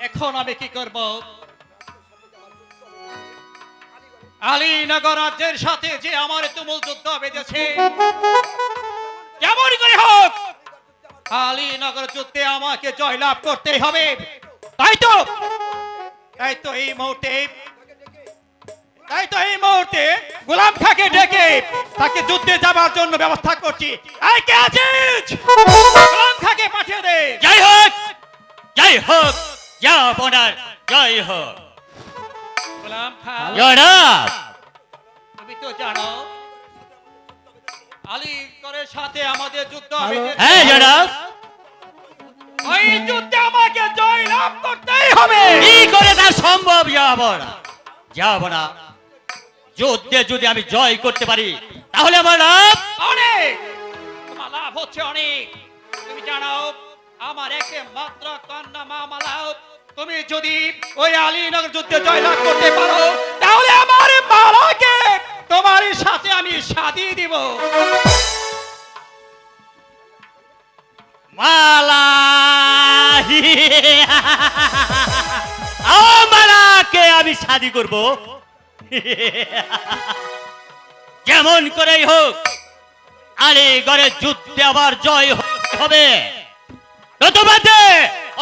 এখন আমি কি করব? আলীনগর রাজ্যের সাথে যে আমার তুমুল যুদ্ধ বেঁধেছে, যেমন করে হোক আলীনগর যুদ্ধে আমাকে জয়লাভ করতেই হবে। তাই তো এই মুহূর্তে গোলাম খাকে ডেকে তাকে যুদ্ধে যাবার জন্য ব্যবস্থা করছি। এই কে আছিস? গোলাম খাকে পাঠিয়ে দে। জয় হোক, জয় হোক, যা বোনার জয় হোক। গোলাম খা, জনাব, তুমি তো জানো আলীনগরের সাথে আমাদের যুদ্ধ বেঁধেছে। হ্যাঁ জনাব, ওই যুদ্ধে আমাকে জয়লাভ করতেই হবে। কি করে তা সম্ভব? যাব না। যুদ্ধে যদি আমি জয় করতে পারি তাহলে আমার লাভ অনেক, তোমার লাভ হচ্ছে অনেক। তুমি জানো আমার একমাত্র কন্যা মা মালা, তুমি যদি ওই আলীনগর যুদ্ধে জয়লাভ করতে পারো তাহলে আমার মালাকে তোমার সাথে আমি শাদি দিব। মালা। মালাকে আমি শাদি করব, যেমন করেই হোক আলীগড়ের যুদ্ধে আবার জয় হবে, নতুবা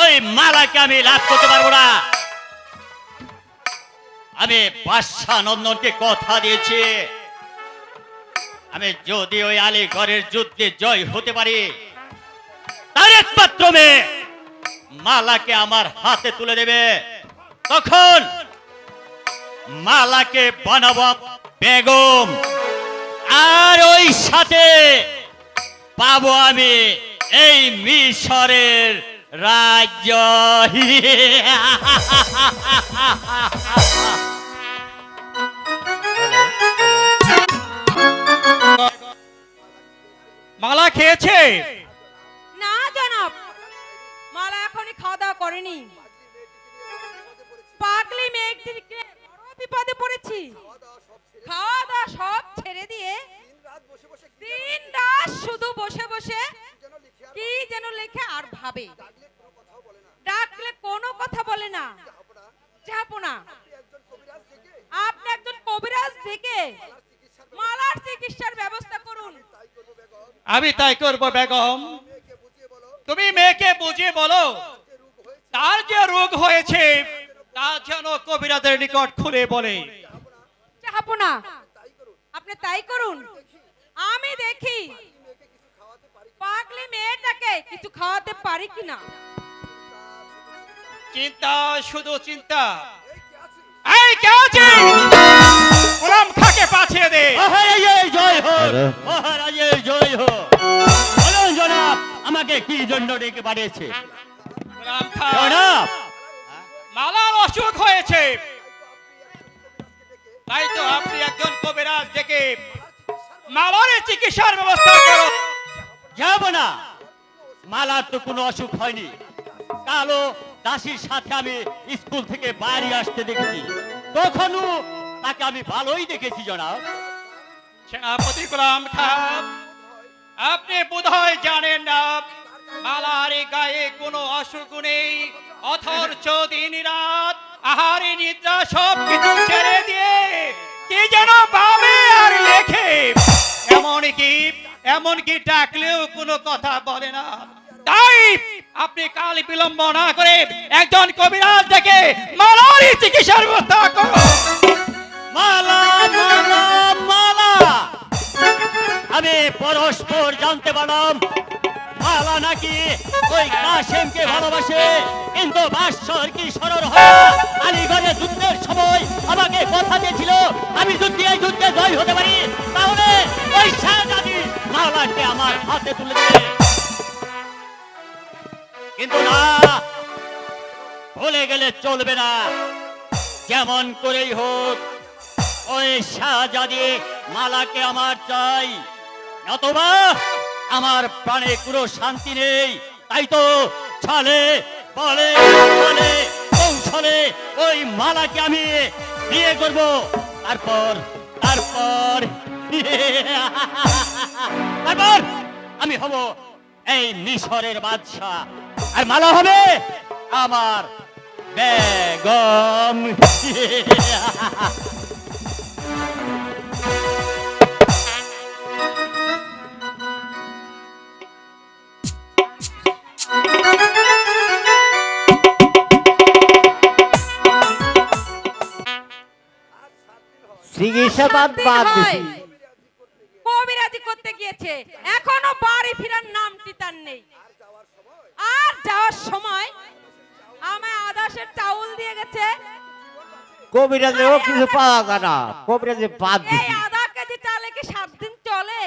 ওই মালাকে আমি লাভ করতে পারবো না। আমি বাদশা নন্দনকে কথা দিয়েছি, আমি যদি ওই আলীগড়ের যুদ্ধে জয় হতে পারি তার একমাত্র মেয়ে মালাকে আমার হাতে তুলে দেবে। তখন মালাকে বানাবো বেগম, আর ওই সাথে পাবো আমি এই মিশরের রাজ্য। মালা খেয়েছে? না জনাব, মালা এখনই খাওয়া দাওয়া করেনি। পাগলি মেয়েটিকে বড় বিপদে পড়েছি। খাওয়া দাওয়া সব ছেড়ে দিয়ে দিন রাত শুধু বসে বসে কি যেন লেখে আর ভাবে। ডাকলে কোনো কথা বলে না। যাবো না। আপনি একজন কবিরাজ থেকে মালার চিকিৎসার ব্যবস্থা করুন। আমি তাই করব বেগম। তুমি মেয়েকে বুঝিয়ে বলো তার যে রোগ হয়েছে তা যেন কবিরাজের নিকট খুলে বলে। যাবো না, আপনি তাই করুন। আমি দেখি পাগলি মেয়েটাকে কিছু খাওয়াতে পারি কিনা। চিন্তা, শুধু চিন্তা। এই কে আছে? গোলাম খাকে পাঠিয়ে দে। মহারাজের জয় হোক, মহারাজের জয় হোক। বলুন জনাব, আমাকে কি জন্য ডেকে পাঠিয়েছে? গোলাম খা, জনাব, মালার অসুখ হয়েছে, তাই তো আপনি একজন কবিরাজ ডেকে মালার চিকিৎসার ব্যবস্থা করো। যাব না। মালার তো কোনো অসুখ হয়নি। কালো দাসীর সাথে আমি স্কুল থেকে বাইরে আসতে দেখেছি, তখনও তাকে আমি ভালোই দেখেছি জনাব। সেনাপতি গোলাম খান, আপনি বোধহয় জানেন না মালার গায়ে কোনো অসুখ নেই, অথচ দিন রাত আহারে নিদ্রা সব কিছু ছেড়ে দিয়ে কি যেন ভাবে আর লেখে। এমনকি ডাকলেও কোনো কথা বলে না। তাই আপনি কাল বিলম্ব না করে একজন কবিরাজ ডেকে মালার চিকিৎসার ব্যবস্থা করুন। মালা, মালা, মালা। আমি পরস্পর জানতে পারলাম মালা নাকি ওই কাশেমকে ভালোবাসে, কিন্তু বাদশার কি সরল হয় আলীগড়ে যুদ্ধের সময় আমাকে কথা দিয়েছিল আমি যদি এই যুদ্ধে জয় হতে পারি তাহলে ওই শাহজাদি মালাকে আমার হাতে তুলে দেবে। কিন্তু না, ভুলে গেলে চলবে না। যেমন করেই হোক ওই শাহজাদি মালাকে আমার চাই, নতুবা আমার প্রাণে কোনো শান্তি নেই। তাই তো ছলে বলে বলে কৌশলে ওই মালাকে আমি বিয়ে করব, তারপর তারপর তারপর আমি হব এই মিশরের বাদশা, আর মালা হবে আমার বেগম। চিকিৎসাবাদ বাদ দিছি। কবিরাজি করতে গিয়েছে, এখনো বাড়ি ফেরার নামটি তার নেই। আর যাওয়ার সময় আমায় আদাসের চাউল দিয়ে গেছে। কবিরাজেও কিছু পাওয়া যায় না, কবিরাজে বাদ এই দিছি। আধা কেজি চালে কি 7 দিন চলে?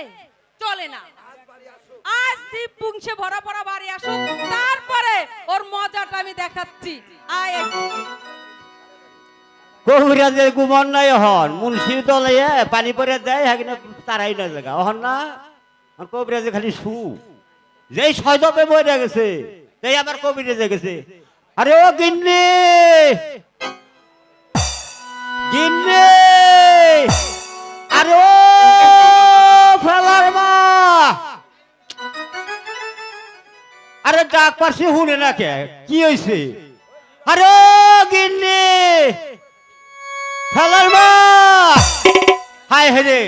চলে না। আজ দীপ পুংসে ভরা ভরা বাড়ি আসুক, তারপরে ওর মজাটা আমি দেখাচ্ছি। আয় কবিরাজের গুমন নাই হন, মুন্সির দলে পানি পরে দেয় হাকিনা তারাই না জায়গা হন না। আর কবিরাজে খালি শু যেই ছয়দপে মরে গেছে তাই আবার কবিরাজে গেছে। আরে ও গিন্নি, গিন্নি, আরে ও ফেলার মা, আরে ডাক পারছি শুনে না কে, কি হয়েছে? আরে ও গিন্নি, ফেলার মা, হায় হেরে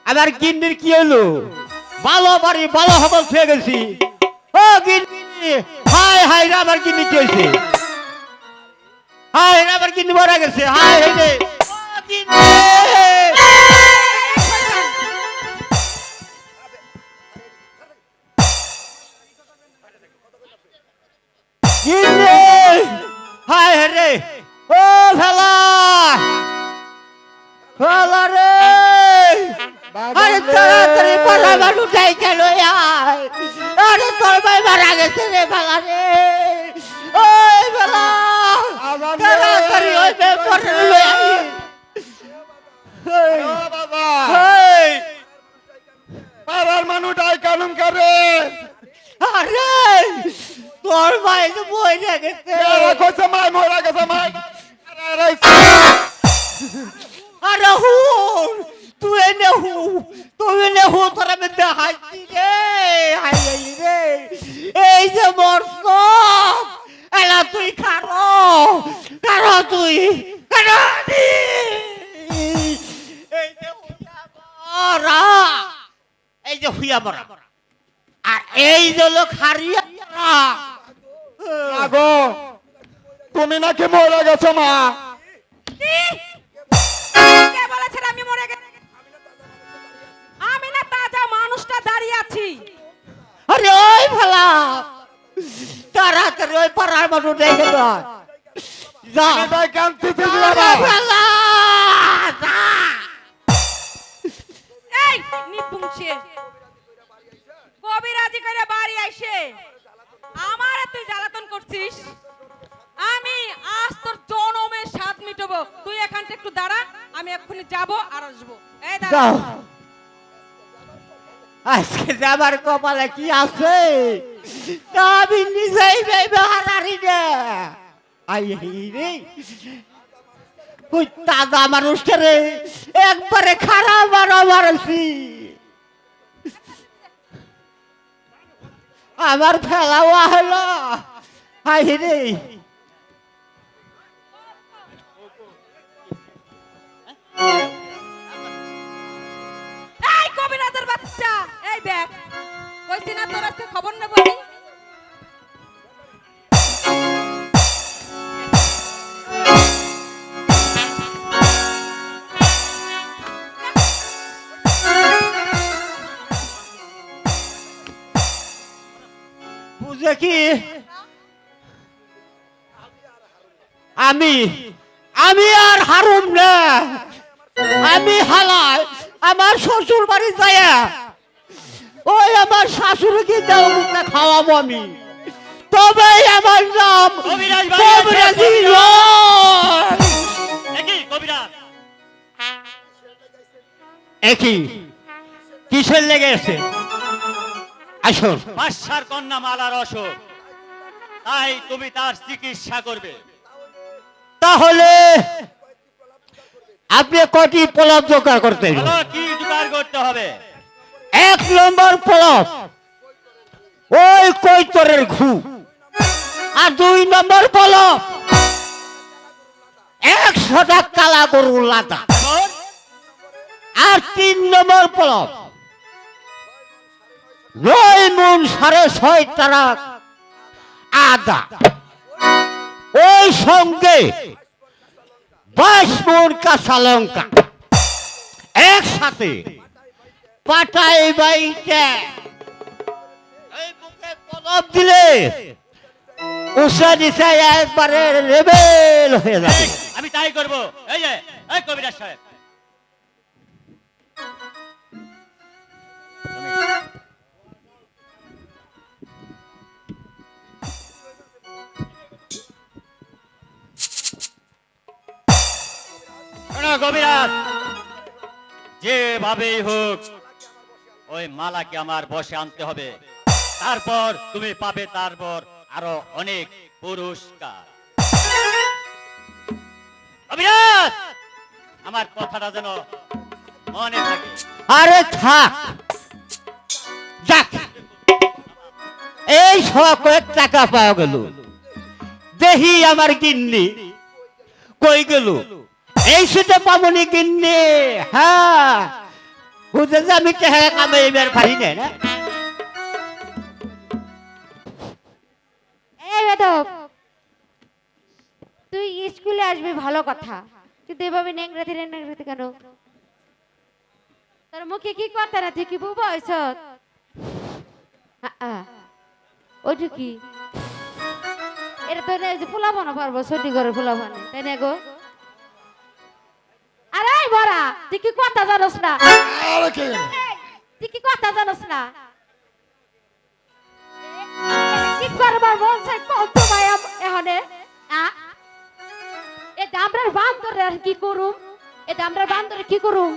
আমার গিন্নির কি হলো? ভালো বাড়ি ভালো হবল খেয়ে গেছি। ও গিন্নি, হায় হায় রে আমার গিন্নি কি হয়েছে? হায় রে আমার গিন্নি মারা গেছে। হায় হেরে ও গিন্নি, গিন্নি, হায় হেরে ও ফেলা, ফেলা রে, আরে তাড়াতাড়ি পালা মানুষ যাই গেল। আরে তোর ভাই মারা গেছে রে ফেলা রে, ওই ফেলা তাড়াতাড়ি ওই ব্যাপারে লই আই। বাবা এই, পাড়ার মানুষটাই কানুন করে আরে তোর ভাই তো মরে গেছে। কইছে মাই মরা গেছে মাই। আরে হুন তুই এনে হু, তুই এনে হু, তোর আমি দেখাচ্ছি রে। হাই হাই রে, এই যে মরছ এলা তুই খারো, খারো তুই, খারো নি। এই যে হুইয়া মরা, এই যে হুইয়া মরা, আর এই যে লোক হারিয়া মরা। আগো তুমি নাকি মরে গেছো মা? কে বলেছে আমি মরে গেছি? আমি না তাজা মানুষটা দাঁড়িয়ে আছি। আরে ওই ফেলা তাড়াতাড়ি ওই পাড়ার মানুষ দেখে দেয়। যা আমি তাই কাঁদতেছি আরে বাবা। ফেলা, যা। এই নিপুংসে কবিরাজি করে বাড়ি আইসে আমারে তুই জ্বালাতন করছিস। আমি আজ তোর জনমের স্বাদ মিটাবো। তুই এখানটা একটু দাঁড়া, আমি এক্ষুনি যাব আর আসবো। এই দাঁড়া। যাও। আজকে যে আমার কপালে কি আছে তা আমি নিজেই ভেবে হারারি রে। আই রে ওই তাজা মানুষটা রে একবারে খারাপ মারছি। আমার ফেলাও হলো। হাই রে এই কবিরাজের বাচ্চা, এই দেখ কইছি না তোর আজকে খবর নেব আমি। বুঝে কি আমি আমি আর হারুম না, আমি হালায় আমার শ্বশুর বাড়ি যায় ওই আমার শাশুড়িকে দেওয়া মুখটা খাওয়াবো আমি, তবে আমার নাম কবিরাজি নয়। একই কিসের লেগে আছে? আসুন। বাদশার কন্যা মালার অসুখ, তাই তুমি তার চিকিৎসা করবে। তাহলে আপনি কটি পলব জোগাড় করতে হবে? বলো কি জোগাড় করতে হবে? 1 নম্বর পলব ওই কৈতরের ঘু, আর 2 নম্বর পলব 100টা কালা গরু লাদা, আর 3 নম্বর পলব 9 মণ 6.5 টাকা আদা, ওই সঙ্গে 22 মণ কাঁচা লঙ্কা একসাথে পাটাই বাইতে এই বুকে পলব দিলে উষা দিশা একবারে লেবেল হয়ে যাবে। আমি তাই করব। এই যে এই কবিরাজ সাহেব, শোনো কবিরাজ, যেভাবেই হোক ওই মালাকে আমার বসে আনতে হবে, তারপর তুমি পাবে তারপর আরো অনেক পুরস্কার। কবিরাজ, আমার কথাটা যেন মনে থাকে। আরে থাক, যাক, এই কয়েক টাকা পাওয়া গেল, দেখি আমার গিন্নি কই গেল, এই সেটা পাবনি গিন্নি। হ্যাঁ, বুঝে যে আমি টাকা কামাইবার পারি না না। এই বেদব, তুই স্কুলে আসবি ভালো কথা, কিন্তু এভাবে নেংরাতে নেংরাতে কেন? তোর মুখে কি কথা না, তুই কি বুবা হইছ? ওইটা কি? এটা তো যে ফুলা বানা পারবো, ছুটি করে ফুলা বানে, তাই না গো? আরে বড়া, তুই কি কথা জানোস না? আর কি তুই কি কথা জানোস না? কি করবার মন চাই কত ভাই এখানে? এ দামরার বান্দরে আর কি করুম? এ দামরার বান্দরে কি করুম?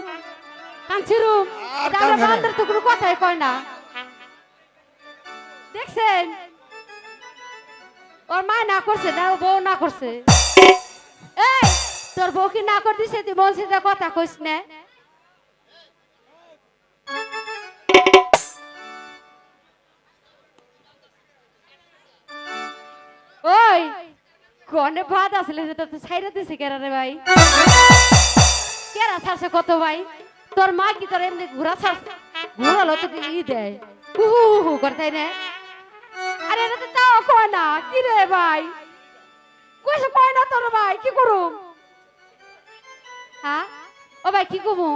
কাঞ্চিরুম, দামরার বান্দর তো কোনো কথাই কয় না। দেখছেন, ওর মা না করছে না, ও বউ না করছে। এই তোর বউ কি না করে দিছে? তুই বলছিস যে কথা কইস না। ওই কোনে ভাত আসলে তো ছাইরা দিছে কেরা রে ভাই? কেরা ছাড়ছে কত ভাই? তোর মা কি তোর এমনি ঘোরা ছাড়ছে? ঘোরালো তো ই দেয়, হু হু করে, তাই না? আরে এটা তো তাও কয় না, কি রে ভাই? কইছে কয় না তোর ভাই, কি করুম? হ্যাঁ ও ভাই, কি করবো?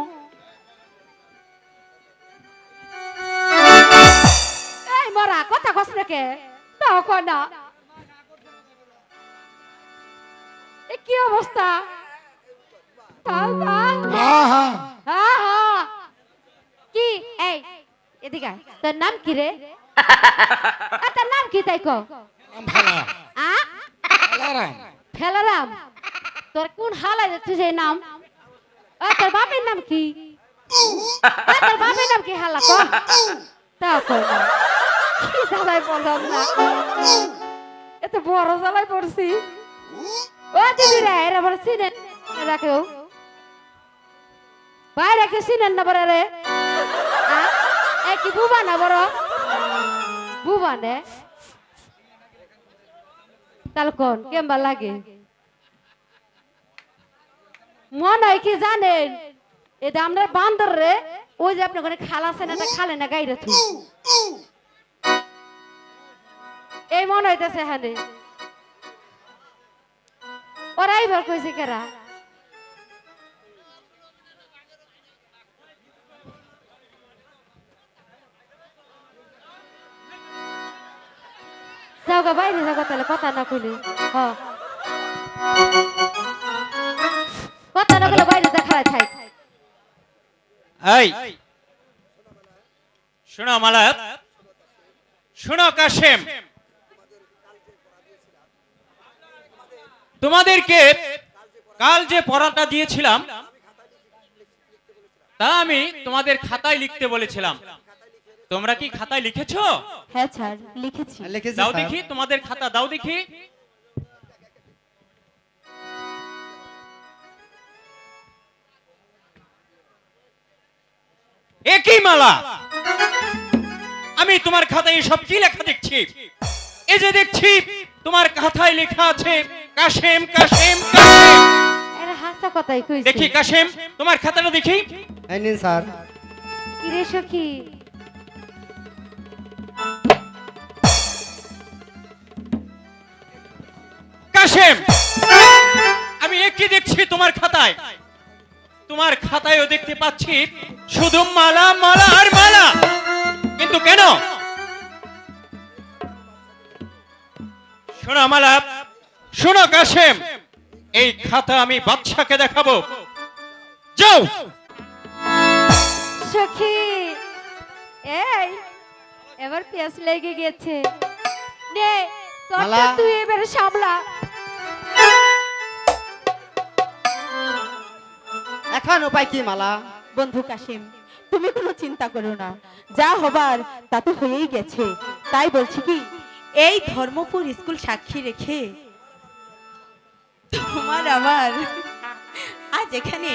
এই মরা, কথা কস না কে? তাও কয় না। এ কি অবস্থা? কি এই এদিকে আয়। তোর নাম কি রে? তোর নাম কি তাই কো? ফেলারাম। তোর কোন হালায় যাচ্ছে সেই নাম? তোর বাপের নাম কি? তোর বাপের নাম কি হালা কো? তাও কই না। কি জ্বালায় বললাম না, এত বড় জ্বালায় পড়ছি। ও দিদি রে, এরা বড় সিনেন রাখো ভাই, রাখে সিনেন না বড় রে। কি বুবা না বড় বুবা নে? তাহলে কোন কেমবা লাগে? মনে হয় কি জানেন, এটা আমরা বান্দর রে, ওই যে আপনি ওখানে খালা আছে না, খালে না গাইরে থু, এই মনে হইতেছে। হ্যাঁ ওরাই বের কইছে কেরা? যাও গা বাইরে, যাও তাহলে, কথা না কইলে। কথা না কইলে বাইরে দেখা থাই। এই শোনো মালাত, শোনো কাশেম, তোমাদেরকে কাল যে পড়াটা দিয়েছিলাম তা আমি তোমাদের খাতায় লিখতে বলেছিলাম। তোমরা কি খাতায় লিখেছো? হ্যাঁ স্যার, লিখেছি। দাও দেখি তোমাদের খাতা, দাও দেখি। একই মালা, আমি তোমার খাতায় সব কি লেখা দেখছি? এই যে দেখছি তোমার খাতায় লেখা আছে কাশেম কাশেম কাশেম এর হাসা কথাই কইছে দেখি কাশেম তোমার খাতাটা দেখি। এই নিন স্যার। কি রে সখী কাশেম আমি কি দেখছি তোমার খাতায়? তোমার খাতায়ও দেখতে পাচ্ছি শুধু মালা মালা আর মালা, কিন্তু কেন? শোনো মালা, শোনো কাশেম, এই খাতা আমি বাদশাকে দেখাবো। যাও। সখী এই এবার পেঁয়াজ লেগে গেছে, নে তোরটা মালা। তুই এবারে সামলা। এখন উপায় কি মালা? বন্ধু কাশিম, তুমি কোনো চিন্তা করো না, যা হবার তা তো হয়েই গেছে। তাই বলছি কি, এই ধর্মপুর স্কুল সাক্ষী রেখে তোমার আমার আজ এখানে